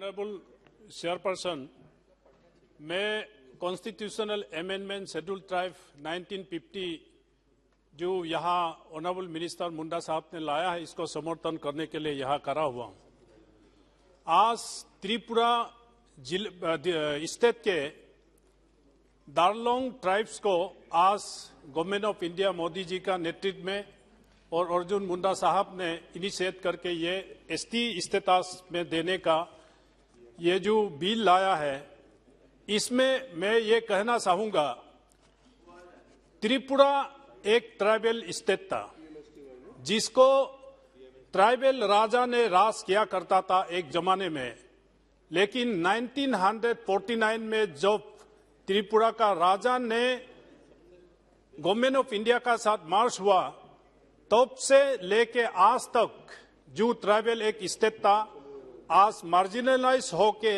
Honourable chairperson, मैं constitutional amendment schedule tribe 1950 जो यहाँ ऑनरेबल मिनिस्टर मुंडा साहब ने लाया है, इसको समर्थन करने के लिए यहाँ खड़ा हुआ हूँ। आज त्रिपुरा स्टेट के दार्लोंग ट्राइब्स को आज government of India Modi ji का नेतृत्व में और अर्जुन मुंडा साहब ने इनिशिएट करके ये एसटी स्टेटस में देने का ये जो बिल लाया है, इसमें मैं ये कहना चाहूंगा, त्रिपुरा एक ट्राइबल स्टेट था जिसको ट्राइबल राजा ने राज किया करता था एक जमाने में, लेकिन 1949 में जब त्रिपुरा का राजा ने गवर्नमेंट ऑफ इंडिया का साथ मार्च हुआ, तब से लेके आज तक जो ट्राइबल एक स्टेट था, आज मार्जिनलाइज होके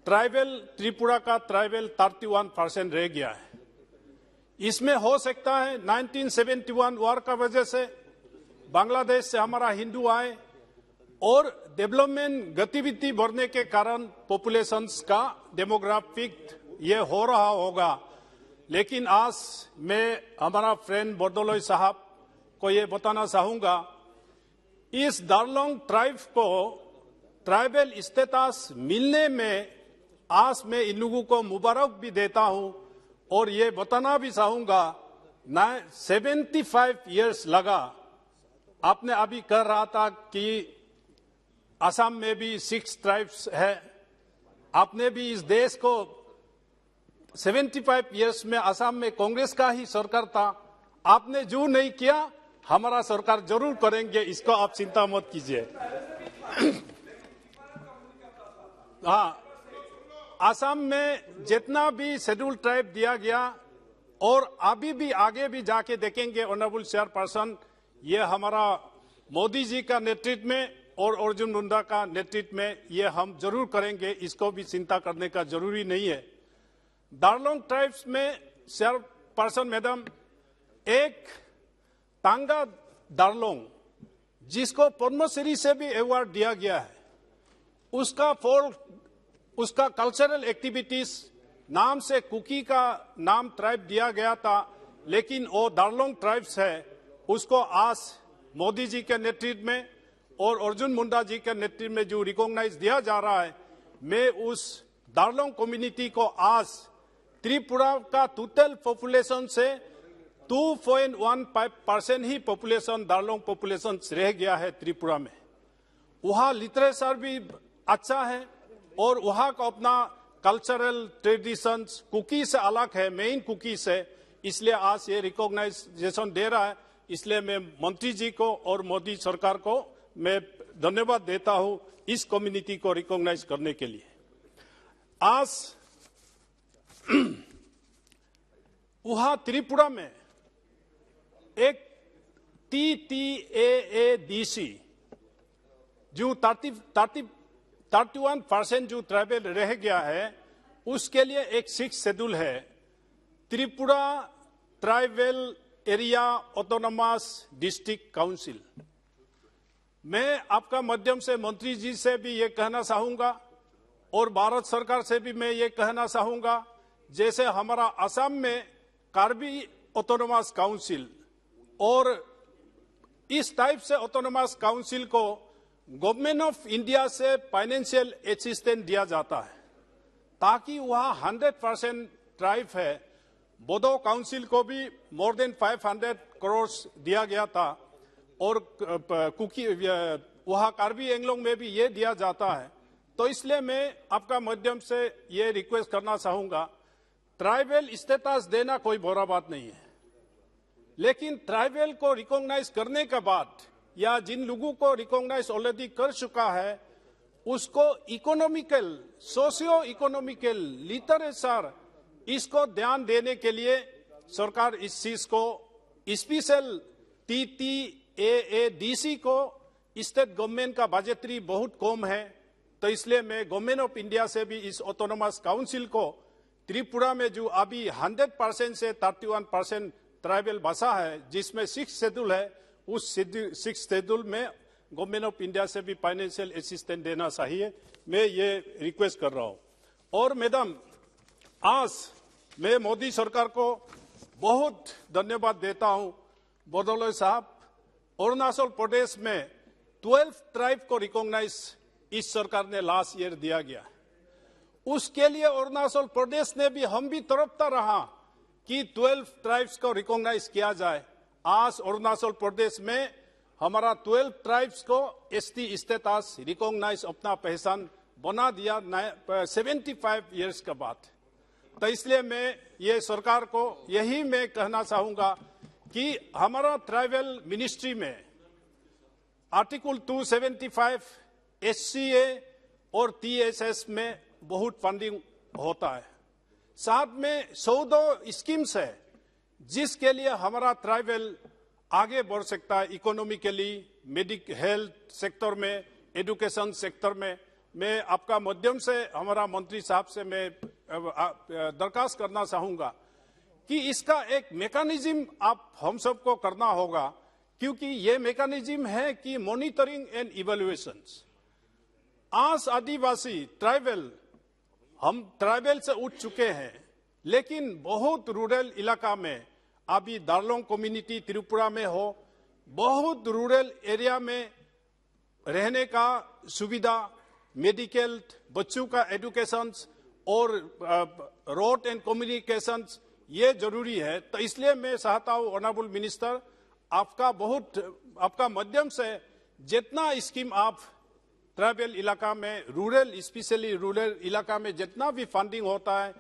ट्राइबल त्रिपुरा का ट्राइबल 31% रह गया है। इसमें हो सकता है 1971 वॉर का वजह से बांग्लादेश से हमारा हिंदू आए और डेवलपमेंट गतिविधि बढ़ने के कारण पॉपुलेशंस का डेमोग्राफिक ये हो रहा होगा। लेकिन आज मैं हमारा फ्रेंड बोर्दोलोई साहब को ये बताना चाहूंगा, इस दार्लोंग ट्राइब को ट्राइबल स्टेटस मिलने में आज मैं इन लोगों को मुबारक भी देता हूं और ये बताना भी चाहूंगा, 75 इयर्स लगा। आपने अभी कह रहा था कि असम में भी 6 ट्राइब्स है। आपने भी इस देश को 75 इयर्स में असम में कांग्रेस का ही सरकार था, आपने जो नहीं किया हमारा सरकार जरूर करेंगे, इसको आप चिंता मत कीजिए। हाँ, असम में जितना भी शेड्यूल ट्राइब दिया गया और अभी भी आगे भी जाके देखेंगे ऑनरेबल चेयरपर्सन, ये हमारा मोदी जी का नेतृत्व में और अर्जुन मुंडा का नेतृत्व में ये हम जरूर करेंगे, इसको भी चिंता करने का जरूरी नहीं है। दार्लोंग ट्राइब्स में चेयरपर्सन मैडम, एक तांगा दार्लोंग जिसको पद्मश्री से भी अवार्ड दिया गया है, उसका कल्चरल एक्टिविटीज नाम से कुकी का नाम ट्राइब दिया गया था, लेकिन वो दार्लोंग ट्राइब्स है। उसको आज मोदी जी के नेतृत्व में और अर्जुन मुंडा जी के नेतृत्व में जो रिकॉग्नाइज दिया जा रहा है, मैं उस दार्लोंग कम्युनिटी को आज त्रिपुरा का टोटल पॉपुलेशन से 2.15% ही पॉपुलेशन दार्लोंग पॉपुलेशन रह गया है त्रिपुरा में। वहाँ लिटरेचर भी अच्छा है और वहाँ का अपना कल्चरल ट्रेडिशंस कुकी से अलग है, मेन कुकी से, इसलिए आज ये रिकॉग्नाइजेशन दे रहा है। इसलिए मैं मंत्री जी को और मोदी सरकार को मैं धन्यवाद देता हूं इस कम्युनिटी को रिकॉग्नाइज करने के लिए। आज वहाँ त्रिपुरा में एक TTAADC जो 31% जो ट्राइबल रह गया है, उसके लिए एक 6 शेड्यूल है, Tripura tribal area autonomous district council. मैं आपका माध्यम से मंत्री जी से भी ये कहना चाहूंगा और भारत सरकार से भी मैं ये कहना चाहूंगा, जैसे हमारा असम में कार्बी ऑटोनोमस काउंसिल और इस टाइप से ऑटोनोमस काउंसिल को गवर्नमेंट ऑफ इंडिया से फाइनेंशियल असिस्टेंस दिया जाता है ताकि वहाँ 100% ट्राइब है। बोडो काउंसिल को भी मोर देन 500 करोड़ दिया गया था और कुकी वहाँ कार्बी एंगलोंग में भी ये दिया जाता है। तो इसलिए मैं आपका माध्यम से ये रिक्वेस्ट करना चाहूंगा, ट्राइबल स्टेटस देना कोई बुरा बात नहीं है, लेकिन ट्राइबल को रिकॉग्नाइज करने के बाद या जिन लोगों को रिकॉग्नाइज ऑलरेडी कर चुका है, उसको इकोनॉमिकल, सोशियो इकोनॉमिकल, लिटरेचर, इसको ध्यान देने के लिए सरकार इस चीज को स्पेशल TTAADC को, स्टेट गवर्नमेंट का बजटरी बहुत कम है, तो इसलिए मैं गवर्नमेंट ऑफ इंडिया से भी इस ऑटोनोमस काउंसिल को त्रिपुरा में जो अभी 100% से 31% ट्राइबल बसा है, जिसमें 6 शेड्यूल है, उस 6 शेड्यूल में गवर्नमेंट ऑफ इंडिया से भी फाइनेंशियल असिस्टेंस देना चाहिए, मैं ये रिक्वेस्ट कर रहा हूं। और मैडम, आज मैं मोदी सरकार को बहुत धन्यवाद देता हूं। बदौलत साहब, अरुणाचल प्रदेश में 12 ट्राइब को रिकॉग्नाइज इस सरकार ने लास्ट ईयर दिया गया। उसके लिए अरुणाचल प्रदेश ने भी, हम भी तड़पता रहा कि 12 ट्राइब्स को रिकॉग्नाइज किया जाए। आज अरुणाचल प्रदेश में हमारा 12 ट्राइब्स को एसटी स्टेटस रिकॉग्नाइज, अपना पहचान बना दिया 75 इयर्स के बाद। तो इसलिए मैं ये सरकार को यही मैं कहना चाहूंगा कि हमारा ट्राइबल मिनिस्ट्री में आर्टिकल 275 एससीए और टीएसएस में बहुत फंडिंग होता है। साथ में 14 स्कीम्स है जिसके लिए हमारा ट्राइबल आगे बढ़ सकता है, इकोनॉमिकली, हेल्थ सेक्टर में, एजुकेशन सेक्टर में। मैं आपका माध्यम से हमारा मंत्री साहब से मैं दरखास्त करना चाहूंगा कि इसका एक मैकेनिज्म आप हम सबको करना होगा, क्योंकि ये मैकेनिज्म है कि मॉनिटरिंग एंड इवैल्यूएशंस। आज आदिवासी ट्राइबल, हम ट्राइबल से उठ चुके हैं, लेकिन बहुत रूरल इलाका में, अभी दार्लोंग कम्युनिटी त्रिपुरा में हो, बहुत रूरल एरिया में रहने का सुविधा, मेडिकल, बच्चों का एजुकेशन और रोड एंड कम्युनिकेशन, ये जरूरी है। तो इसलिए मैं चाहता हूं ऑनरेबल मिनिस्टर, आपका माध्यम से जितना स्कीम आप ट्राइबल इलाका में, रूरल, स्पेशली रूरल इलाका में जितना भी फंडिंग होता है,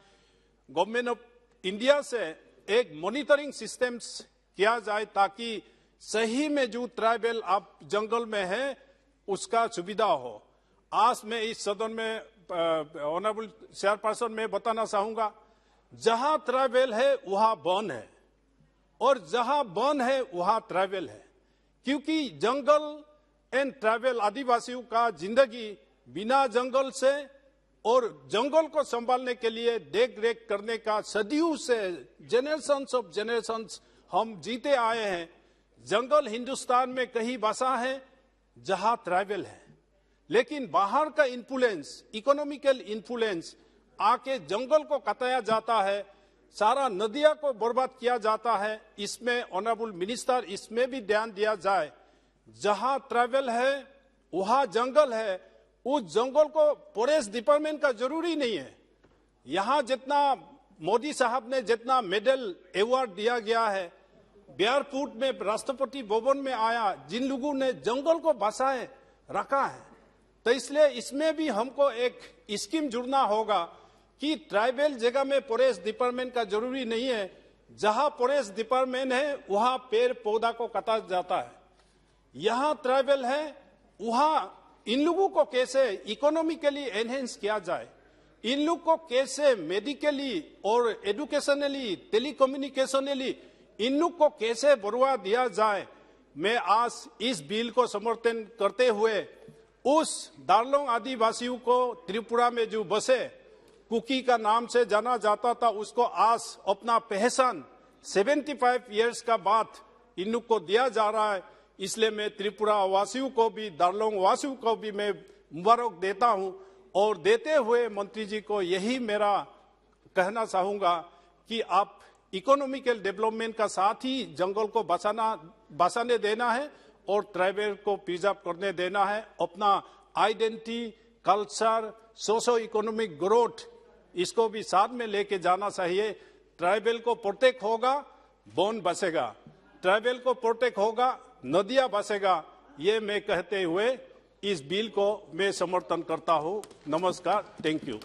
गवर्नमेंट ऑफ इंडिया से एक मॉनिटरिंग सिस्टम्स किया जाए, ताकि सही में जो ट्राइबल आप जंगल में है उसका सुविधा हो। आज मैं इस सदन में ऑनरेबल चेयरपर्सन में बताना चाहूंगा, जहां ट्राइबल है वहां वन है, और जहां वन है वहां ट्राइबल है, क्योंकि जंगल एंड ट्राइबल आदिवासियों का जिंदगी बिना जंगल से और जंगल को संभालने के लिए देख रेख करने का सदियों से, जनरेशंस ऑफ जनरेशंस हम जीते आए हैं। जंगल हिंदुस्तान में कहीं बसा है जहां ट्राइबल है, लेकिन बाहर का इन्फ्लुएंस, इकोनॉमिकल इन्फ्लुएंस आके जंगल को कटाया जाता है, सारा नदियां को बर्बाद किया जाता है। इसमें ऑनरेबल मिनिस्टर, इसमें भी ध्यान दिया जाए। जहां ट्राइबल है वहां जंगल है, उस जंगल को फॉरेस्ट डिपार्टमेंट का जरूरी नहीं है। यहां जितना मोदी साहब ने जितना मेडल अवार्ड दिया गया है, बिहारपुर में राष्ट्रपति भवन में आया, जिन लोगों ने जंगल को बचाए रखा है, तो इसलिए इसमें भी हमको एक स्कीम जुड़ना होगा कि ट्राइबल जगह में फॉरेस्ट डिपार्टमेंट का जरूरी नहीं है। जहां फॉरेस्ट डिपार्टमेंट है वहां पेड़ पौधा को काटा जाता है। यहां ट्राइबल है वहां इन लोगों को कैसे इकोनॉमिकली एनहेंस किया जाए, इन लोग को कैसे मेडिकली और एजुकेशनली, टेलीकम्युनिकेशनली इन लोग को कैसे बढ़ावा दिया जाए। मैं आज इस बिल को समर्थन करते हुए उस दार्लोंग आदिवासियों को त्रिपुरा में जो बसे, कुकी का नाम से जाना जाता था, उसको आज अपना पहचान 75 इयर्स का बाद इन लोग को दिया जा रहा है। इसलिए मैं त्रिपुरा वासियों को भी, दार्लोंग वासियों को भी मैं मुबारक देता हूं, और देते हुए मंत्री जी को यही मेरा कहना चाहूंगा कि आप इकोनॉमिकल डेवलपमेंट का साथ ही जंगल को बचाने देना है और ट्राइबल को प्रिजर्व करने देना है। अपना identity, culture, socio economic growth, इसको भी साथ में लेके जाना चाहिए। ट्राइबल को प्रोटेक्ट होगा, वन बचेगा, ट्राइबल को प्रोटेक्ट होगा, नदियां बचेगा। ये मैं कहते हुए इस बिल को मैं समर्थन करता हूं। नमस्कार, थैंक यू।